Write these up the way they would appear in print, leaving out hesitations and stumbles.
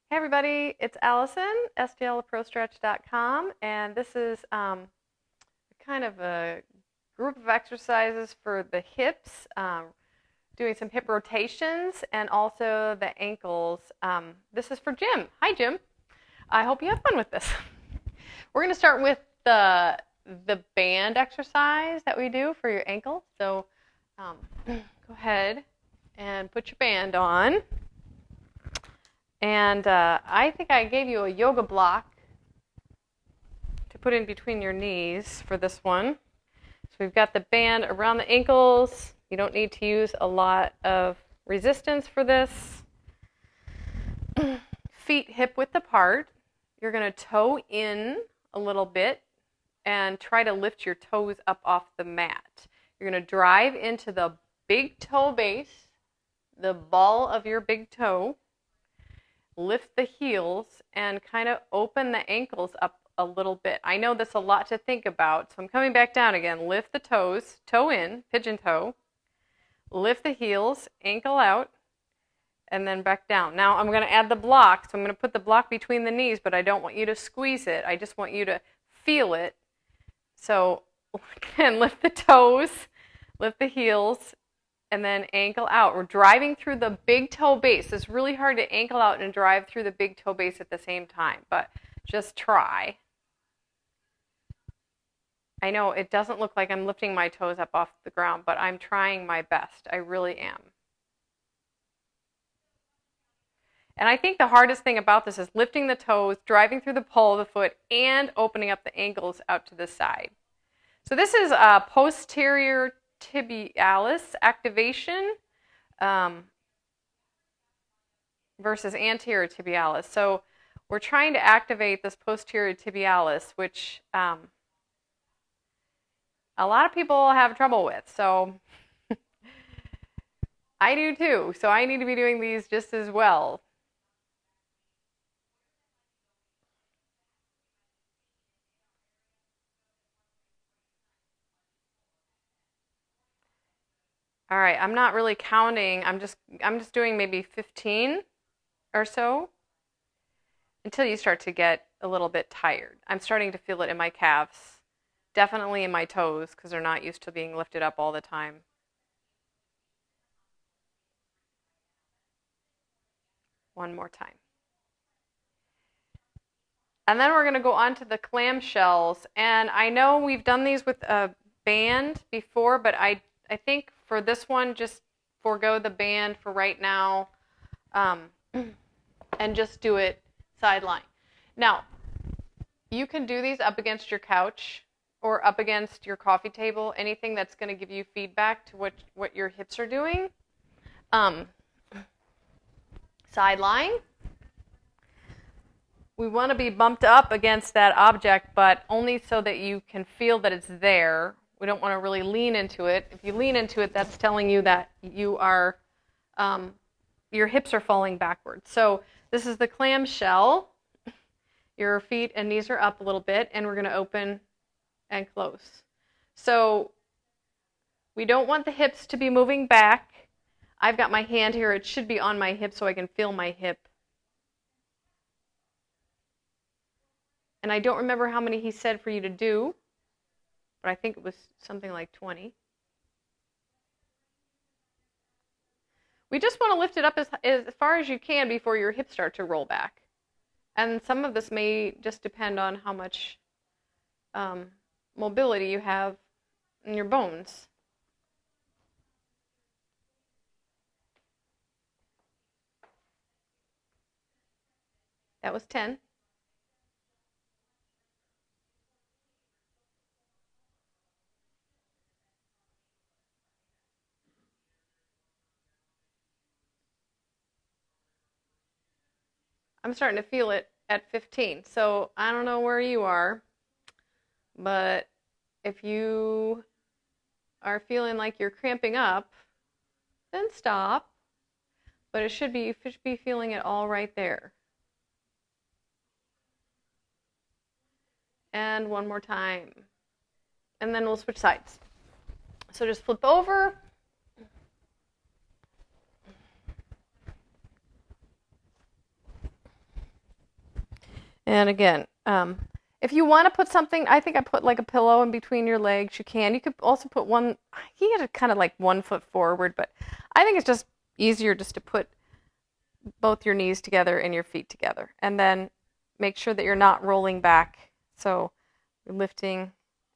Hey everybody, it's Allison, STLprostretch.com, and this is kind of a group of exercises for the hips, doing some hip rotations and also the ankles. This is for Jim. Hi Jim. I hope you have fun with this. We're going to start with the band exercise that we do for your ankle. So go ahead and put your band on. And I think I gave you a yoga block to put in between your knees for this one. So we've got the band around the ankles. You don't need to use a lot of resistance for this. Feet hip width apart. You're going to toe in a little bit and try to lift your toes up off the mat. You're going to drive into the big toe base, the ball of your big toe. Lift the heels and kind of open the ankles up a little bit. I know that's a lot to think about, so I'm coming back down again. Lift the toes, toe in, pigeon toe. Lift the heels, ankle out, and then back down. Now I'm going to add the block, so I'm going to put the block between the knees, but I don't want you to squeeze it. I just want you to feel it. So again, lift the toes, lift the heels, and then ankle out. We're driving through the big toe base. It's really hard to ankle out and drive through the big toe base at the same time, but just try. I know it doesn't look like I'm lifting my toes up off the ground, but I'm trying my best. I really am. And I think the hardest thing about this is lifting the toes, driving through the pole of the foot, and opening up the ankles out to the side. So this is a posterior tibialis activation versus anterior tibialis. So we're trying to activate this posterior tibialis, which a lot of people have trouble with. So I do too. So I need to be doing these just as well. All right, I'm not really counting. I'm just doing maybe 15 or so until you start to get a little bit tired. I'm starting to feel it in my calves, definitely in my toes because they're not used to being lifted up all the time. One more time. And then we're going to go on to the clam shells. And I know we've done these with a band before, but I think for this one, just forego the band for right now and just do it sideline. Now, you can do these up against your couch or up against your coffee table, anything that's going to give you feedback to what your hips are doing. Sideline. We want to be bumped up against that object, but only so that you can feel that it's there. We don't want to really lean into it. If you lean into it, that's telling you that you are, your hips are falling backwards. So this is the clam shell. Your feet and knees are up a little bit, and we're going to open and close. So we don't want the hips to be moving back. I've got my hand here. It should be on my hip so I can feel my hip. And I don't remember how many he said for you to do, but I think it was something like 20. We just want to lift it up as far as you can before your hips start to roll back. And some of this may just depend on how much mobility you have in your bones. That was 10. I'm starting to feel it at 15. So I don't know where you are, but if you are feeling like you're cramping up, then stop. But you should be feeling it all right there. And one more time. And then we'll switch sides. So just flip over. And again, if you want to put something, I think I put like a pillow in between your legs. You can. You could also put one. He had it kind of like 1 foot forward, but I think it's just easier just to put both your knees together and your feet together, and then make sure that you're not rolling back. So you're lifting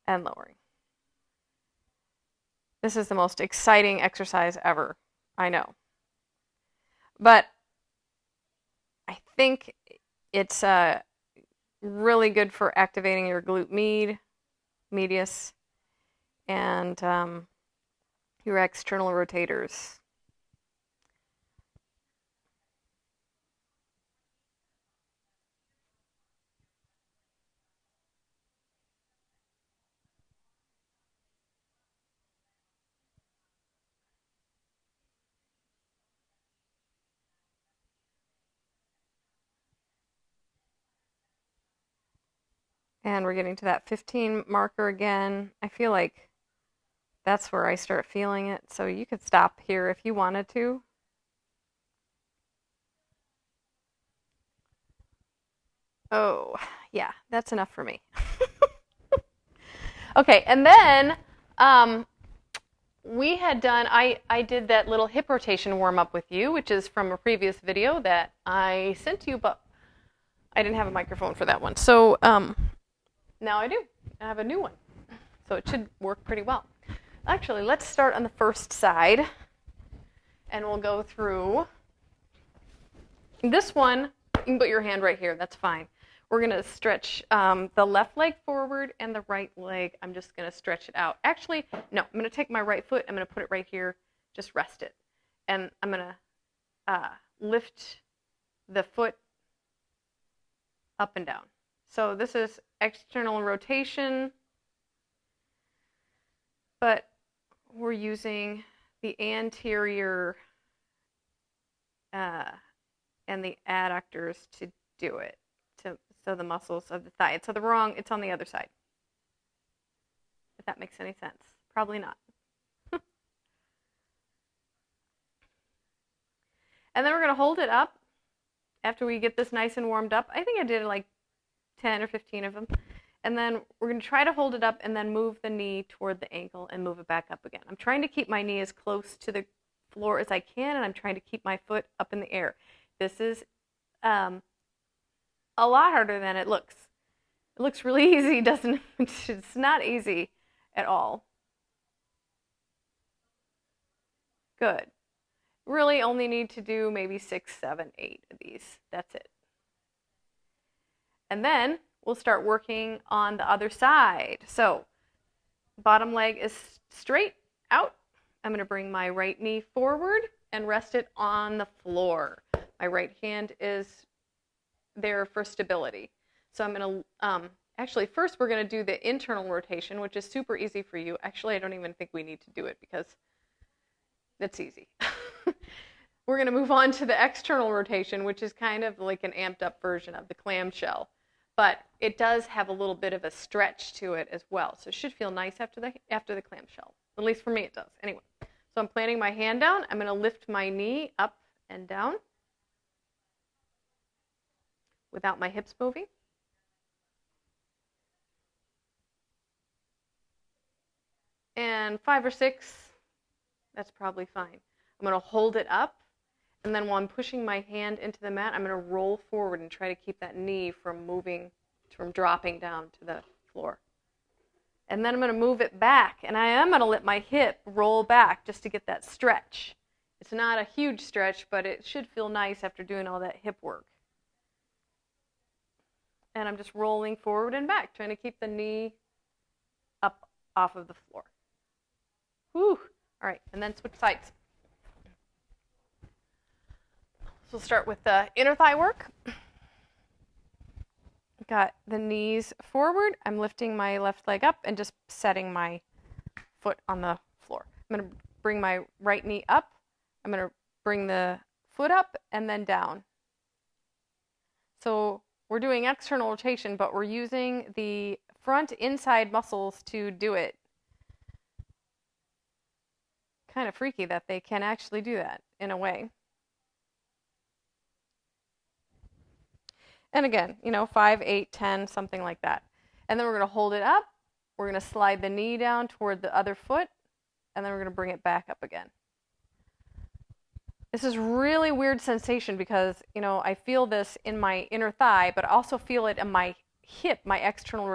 and lowering. This is the most exciting exercise ever. I know, but I think it's really good for activating your glute medius, and your external rotators. And we're getting to that 15 marker again. I feel like that's where I start feeling it. So you could stop here if you wanted to. Oh, yeah, that's enough for me. Okay, and then we had done, I did that little hip rotation warm up with you, which is from a previous video that I sent to you, but I didn't have a microphone for that one. So now I do. I have a new one. So it should work pretty well. Actually, let's start on the first side, and we'll go through this one. You can put your hand right here. That's fine. We're going to stretch the left leg forward and the right leg. I'm just going to stretch it out. Actually, no, I'm going to take my right foot. I'm going to put it right here. Just rest it. And I'm going to lift the foot up and down. So this is external rotation, but we're using the anterior and the adductors to do it, so the muscles of the thigh. So it's on the other side. If that makes any sense. Probably not. And then we're going to hold it up after we get this nice and warmed up. I think I did like 10 or 15 of them. And then we're going to try to hold it up and then move the knee toward the ankle and move it back up again. I'm trying to keep my knee as close to the floor as I can, and I'm trying to keep my foot up in the air. This is a lot harder than it looks. It looks really easy, doesn't it? It's not easy at all. Good. Really only need to do maybe 6, 7, 8 of these. That's it. And then we'll start working on the other side. So bottom leg is straight out. I'm going to bring my right knee forward and rest it on the floor. My right hand is there for stability. So I'm going to, actually first we're going to do the internal rotation, which is super easy for you. Actually, I don't even think we need to do it because it's easy. We're going to move on to the external rotation, which is kind of like an amped up version of the clam shell. But it does have a little bit of a stretch to it as well. So it should feel nice after the clam shell. At least for me it does. Anyway, so I'm planting my hand down. I'm going to lift my knee up and down without my hips moving. And 5 or 6, that's probably fine. I'm going to hold it up. And then while I'm pushing my hand into the mat, I'm going to roll forward and try to keep that knee from dropping down to the floor. And then I'm going to move it back. And I am going to let my hip roll back just to get that stretch. It's not a huge stretch, but it should feel nice after doing all that hip work. And I'm just rolling forward and back, trying to keep the knee up off of the floor. Whew. All right, and then switch sides. So we'll start with the inner thigh work. Got the knees forward. I'm lifting my left leg up and just setting my foot on the floor. I'm going to bring my right knee up. I'm going to bring the foot up and then down. So we're doing external rotation, but we're using the front inside muscles to do it. Kind of freaky that they can actually do that in a way. And again, 5, 8, 10, something like that. And then we're going to hold it up. We're going to slide the knee down toward the other foot, and then we're going to bring it back up again. This is really weird sensation because, I feel this in my inner thigh, but I also feel it in my hip, my external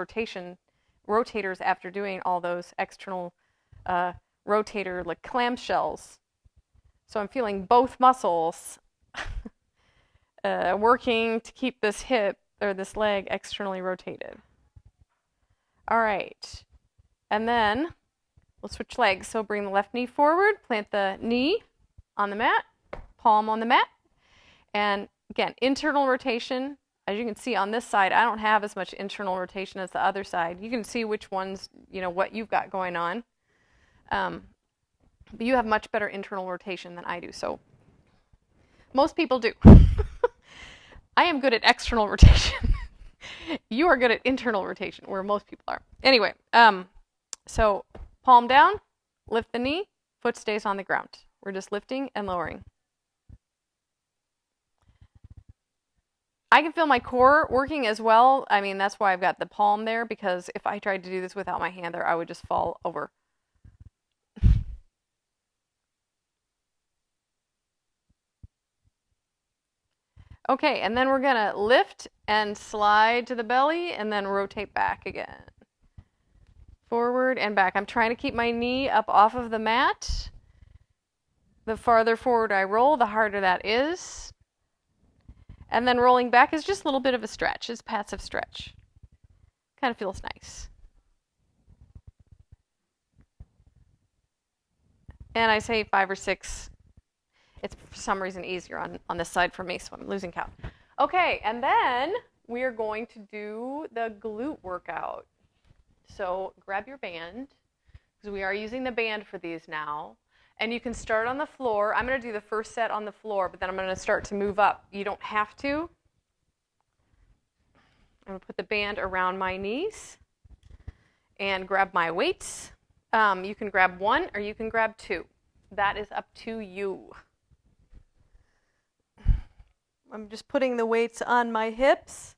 rotators after doing all those external rotator, like clam shells. So I'm feeling both muscles working to keep this hip or this leg externally rotated. All right. And then we'll switch legs. So bring the left knee forward, plant the knee on the mat, palm on the mat. And again, internal rotation. As you can see on this side, I don't have as much internal rotation as the other side. You can see which ones, what you've got going on. But you have much better internal rotation than I do. So most people do. I am good at external rotation. You are good at internal rotation, where most people are. Anyway, so palm down, lift the knee, foot stays on the ground. We're just lifting and lowering. I can feel my core working as well. I mean, that's why I've got the palm there, because if I tried to do this without my hand there, I would just fall over. Okay, and then we're going to lift and slide to the belly and then rotate back again. Forward and back. I'm trying to keep my knee up off of the mat. The farther forward I roll, the harder that is. And then rolling back is just a little bit of a stretch. It's passive stretch. Kind of feels nice. And I say 5 or 6. It's for some reason easier on this side for me, so I'm losing count. Okay, and then we are going to do the glute workout. So grab your band, because we are using the band for these now. And you can start on the floor. I'm going to do the first set on the floor, but then I'm going to start to move up. You don't have to. I'm going to put the band around my knees and grab my weights. You can grab 1 or you can grab 2. That is up to you. I'm just putting the weights on my hips,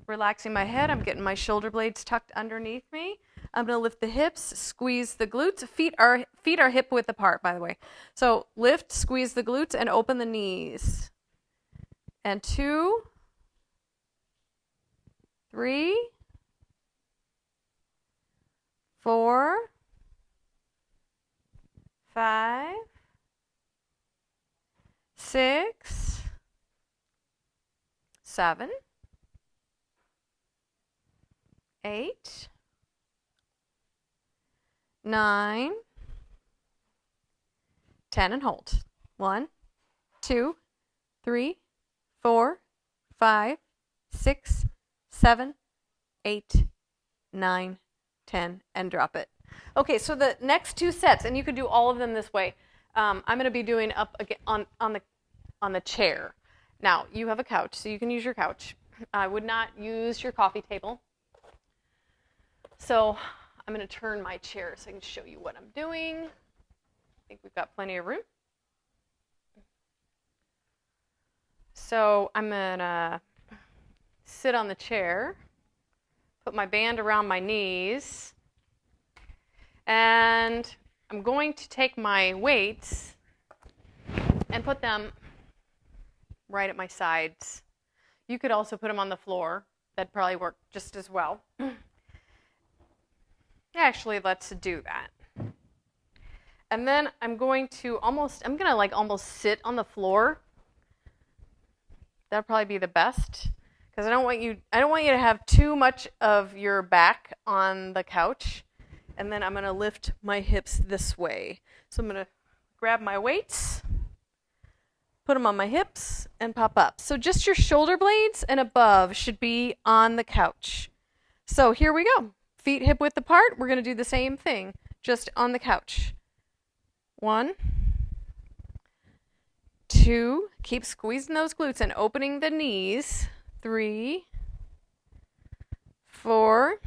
relaxing my head. I'm getting my shoulder blades tucked underneath me. I'm going to lift the hips, squeeze the glutes. Feet are hip width apart, by the way. So lift, squeeze the glutes, and open the knees. And 2, 3, 4, 5, 6, 7, 8, 9, 10, and hold. 1, 2, 3, 4, 5, 6, 7, 8, 9, 10, and drop it. Okay, so the next 2 sets, and you could do all of them this way. I'm going to be doing up again on the chair. Now, you have a couch, so you can use your couch. I would not use your coffee table. So I'm going to turn my chair so I can show you what I'm doing. I think we've got plenty of room. So I'm going to sit on the chair, put my band around my knees, and I'm going to take my weights and put them right at my sides. You could also put them on the floor. That'd probably work just as well. Actually, let's do that. And then I'm going to almost sit on the floor. That'd probably be the best, because I don't want you to have too much of your back on the couch. And then I'm going to lift my hips this way. So I'm going to grab my weights, put them on my hips, and pop up. So just your shoulder blades and above should be on the couch. So here we go. Feet hip width apart. We're going to do the same thing, just on the couch. 1, 2, keep squeezing those glutes and opening the knees. 3, 4,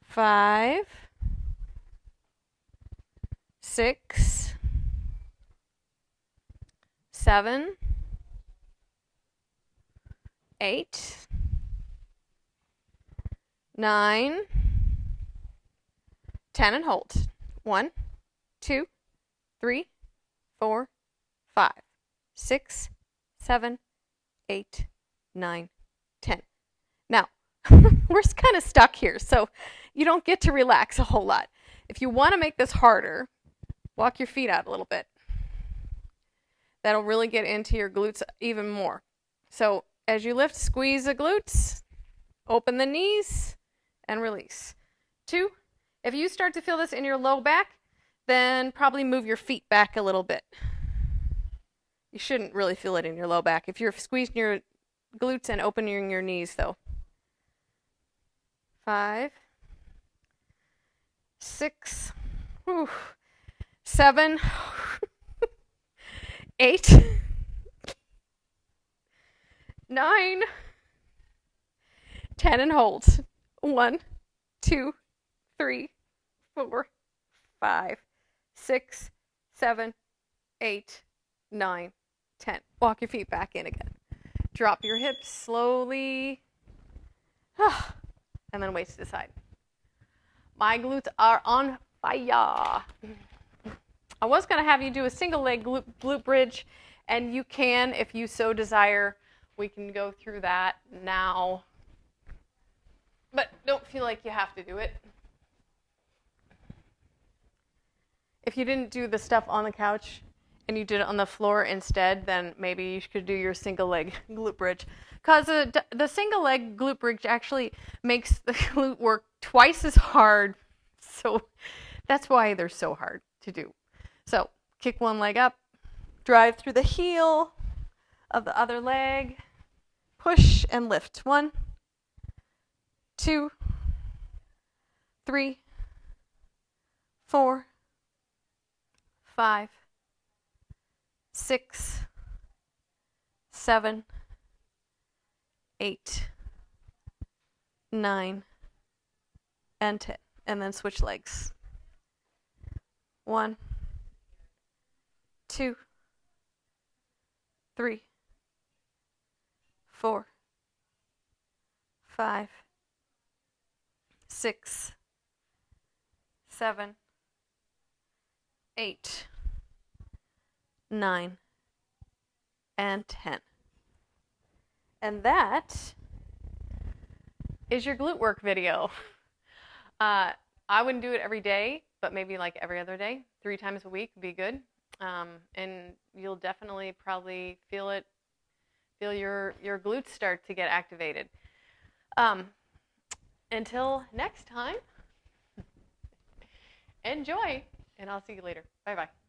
5, 6, 7, 8, 9, 10, and hold. 1, 2, 3, 4, 5, 6, 7, 8, 9, 10. Now, we're kind of stuck here, so you don't get to relax a whole lot. If you want to make this harder, walk your feet out a little bit. That'll really get into your glutes even more. So as you lift, squeeze the glutes, open the knees, and release. 2, if you start to feel this in your low back, then probably move your feet back a little bit. You shouldn't really feel it in your low back if you're squeezing your glutes and opening your knees, though. 5, 6, 7, 8, 9, 10, and hold. 1, 2, 3, 4, 5, 6, 7, 8, 9, 10. Walk your feet back in again. Drop your hips slowly. And then weights to the side. My glutes are on fire. I was going to have you do a single leg glute bridge, and you can, if you so desire. We can go through that now. But don't feel like you have to do it. If you didn't do the stuff on the couch and you did it on the floor instead, then maybe you could do your single leg glute bridge. Because the single leg glute bridge actually makes the glute work twice as hard. So that's why they're so hard to do. So kick one leg up, drive through the heel of the other leg, push and lift. 1, 2, 3, 4, 5, 6, 7, 8, 9, and 10. And then switch legs. 1, 2, 3, 4, 5, 6, 7, 8, 9, and 10. And that is your glute work video. I wouldn't do it every day, but maybe like every other day, 3 times a week would be good. And you'll definitely probably feel your glutes start to get activated. Until next time, enjoy, and I'll see you later. Bye-bye.